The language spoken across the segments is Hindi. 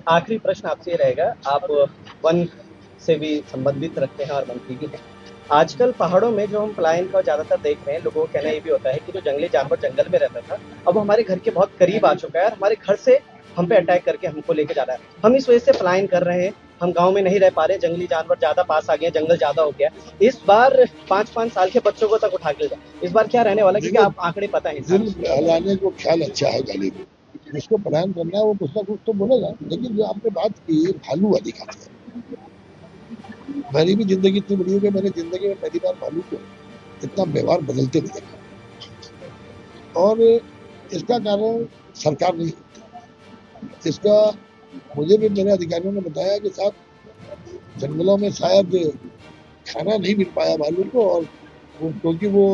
आखिरी प्रश्न आपसे ये रहेगा, आप वन से भी संबंधित रखते हैं और मंत्री भी हैं। आजकल पहाड़ों में जो हम पलायन का ज़्यादातर देख रहे हैं, लोगों का कहना ये भी होता है कि जो जंगली जानवर जंगल में रहता था, अब वो हमारे घर के बहुत करीब आ चुका है और हमारे घर से हम पे अटैक करके हमको लेके जा रहा है। हम इस वजह से पलायन कर रहे हैं, हम गाँव में नहीं रह पा रहे, जंगली जानवर ज़्यादा पास आ गए हैं, जंगल ज़्यादा हो गया है। इस बार 5-5 साल के बच्चों को तक उठा के ले जाओ। इस बार क्या रहने वाला है? क्योंकि देखिए, आप आंकड़े पता है दिल इंसान। बहलाने को ख्याल अच्छा है गाली को। जिसको पलायन करना है वो कुछ ना कुछ तो बोलेगा। लेकिन जो आपने बात की भालू वाली खाते हैं, मेरी भी जिंदगी इतनी बड़ी हो गई, मैंने जिंदगी में पहली बार भालू को इतना व्यवहार बदलते हुए देखा। और इसका कारण सरकार नहीं होती। इसका मुझे भी मेरे अधिकारियों ने बताया कि साहब, जंगलों में शायद खाना नहीं मिल पाया भालू को, और क्योंकि वो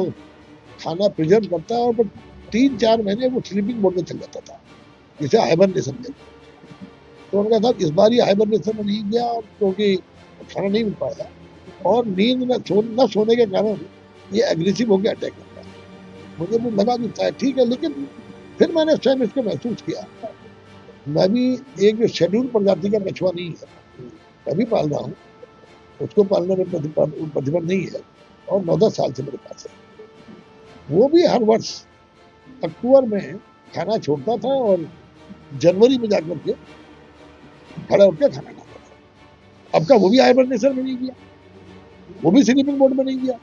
खाना प्रिजर्व करता है, और 3-4 महीने वो स्लीपिंग मोड में चल जाता था, जिसे हाइबरनेशन कहते हैं। तो उनका था इस बार ये हाइबरनेशन में नहीं गया, और क्योंकि खाना नहीं मिल पाया और नींद न सोने के कारण ये एग्रेसिव होकर अटैक करता है। मुझे भी लगा कि शायद ठीक है, लेकिन फिर मैंने स्वयं इसको महसूस किया। मैं भी एक शेड्यूल प्रजाति का कछुआ नहीं है, मैं भी पाल रहा हूँ, उसको पालने में प्रतिबंध नहीं है, और 9-10 साल से मेरे पास है। वो भी हर वर्ष अक्टूबर में खाना छोड़ता था और जनवरी में जाकर के खड़ा होकर खाना खाता था। अब का वो भी हाइबरनेशन में नहीं गया, वो भी स्लीपिंग मोड में नहीं गया।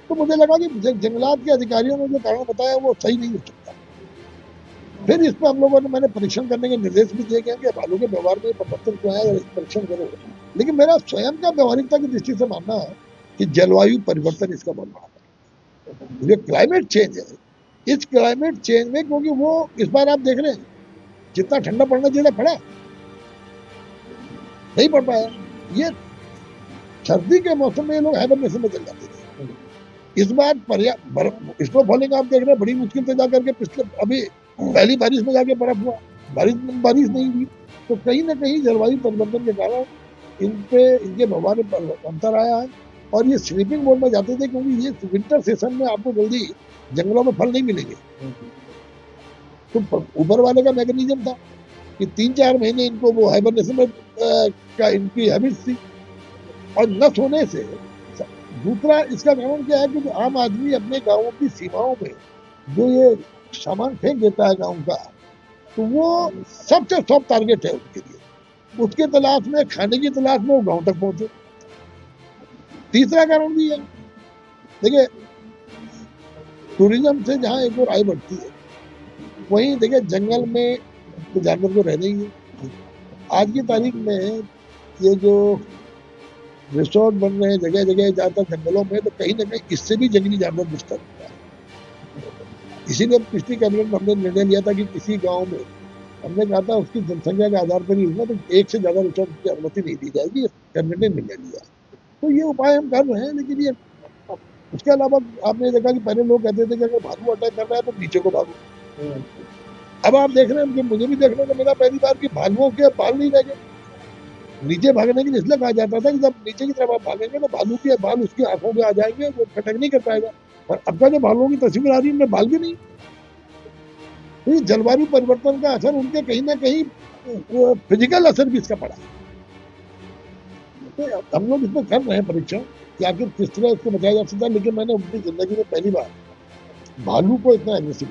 तो मुझे लगा कि जंगलात के अधिकारियों ने जो कारण बताया वो सही नहीं हो सकता। फिर इस पर हम लोगों ने मैंने परीक्षण करने के निर्देश भी दिए गए कि भालू के व्यवहार में परिवर्तन क्यों है, और परीक्षण करो। लेकिन मेरा स्वयं का व्यवहारिकता की दृष्टि से मानना है कि जलवायु परिवर्तन इसका बहुत बड़ा है। जो क्लाइमेट चेंज है, इस क्लाइमेट चेंज में, क्योंकि वो इस बार आप देख रहे हैं जितना ठंडा पड़ना चाहिए पड़ा नहीं पड़ पाया। ये सर्दी के मौसम में ये लोग हाइबरनेशन में चल जाते थे। इस बार इसको फॉलिंग आप देख रहे हैं, बड़ी मुश्किल से जाकर के पिछले अभी पहली बारिश में जाके बर्फ हुआ, बारिश नहीं हुई। तो कहीं ना कहीं जलवायु परिवर्तन के कारण इनके व्यवहार में अंतर आया है, और ये स्लीपिंग मोड में जाते थे, क्योंकि ये विंटर सेशन में आपको जल्दी जंगलों में फल नहीं मिलेंगे। तो ऊपर वाले का मैकेनिज्म था कि 3-4 महीने इनको वो हाइबरनेशन में का इनकी हैबिट थी, और न सोने से। दूसरा इसका कारण क्या है कि जो आम आदमी अपने गांवों की सीमाओं में जो ये सामान फेंक देता है गांव का, तो वो सबसे सॉफ्ट टारगेट है उनके लिए। उसके तलाश में, खाने की तलाश में वो गांव तक पहुंचे। तीसरा कारण भी है, देखिए, टूरिज्म से जहां एक और आय बढ़ती है, वहीं देखिए जंगल में तो जानवर तो रहने ही है। आज की तारीख में ये जो रिसोर्ट बन रहे हैं जगह जगह ज्यादातर जंगलों में, तो कहीं ना कहीं इससे भी जंगली जानवर डिस्टर्ब हुआ है। इसीलिए पिछली कैबिनेट में हमने निर्णय लिया था कि किसी गांव में हमने कहा था उसकी जनसंख्या के आधार पर ही होगा, तो एक से ज्यादा रिसोर्ट की अनुमति नहीं दी जाएगी। कैबिनेट ने निर्णय लिया। तो ये उपाय हम कर रहे हैं, लेकिन ये उसके अलावा आपने देखा कि पहले लोग कहते थे कि अगर भालू अटैक कर रहा है तो नीचे को भागो। अब आप देख रहे हैं कि मुझे भी देखने को मिला पहली बार कि भालुओं के बाल नहीं रह गए। नीचे भागने के लिए इसलिए कहा जाता था कि जब नीचे की तरफ आप भागेंगे तो भालू के बाल उसकी आंखों में आ जाएंगे, वो अटैक नहीं कर पाएगा। और अब का जो भालुओं की तस्वीर आ रही है उनमें बाल भी नहीं। तो जलवायु परिवर्तन का असर उनके कहीं ना कहीं फिजिकल असर भी इसका पड़ा। तो हम लोग इसमें कर रहे हैं परीक्षण कि आखिर किस तरह इसको बचाया जा सकता है। लेकिन मैंने अपनी जिंदगी में पहली बार भालू को इतना एग्रेसिव